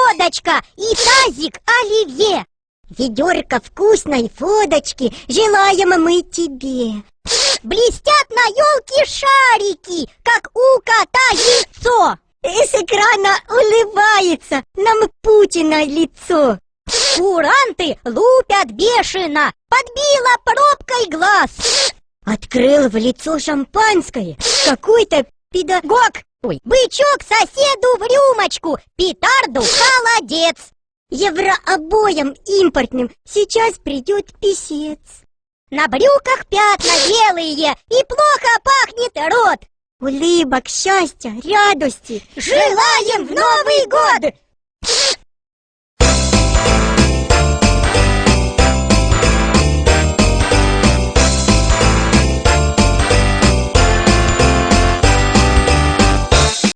водочка и тазик оливье. Ведерко вкусной водочки желаем мы тебе. Блестят на елке шарики, как у кота яйцо. С экрана улыбается нам Путина лицо. Куранты лупят бешено, подбила пробкой глаз. Открыл в лицо шампанское какой-то педагог. Ой, бычок соседу в рюмочку, петарду холодец. Еврообоям импортным сейчас придет писец. На брюках пятна белые и плохо пахнет рот. Улыбок, счастья, радости желаем в Новый год!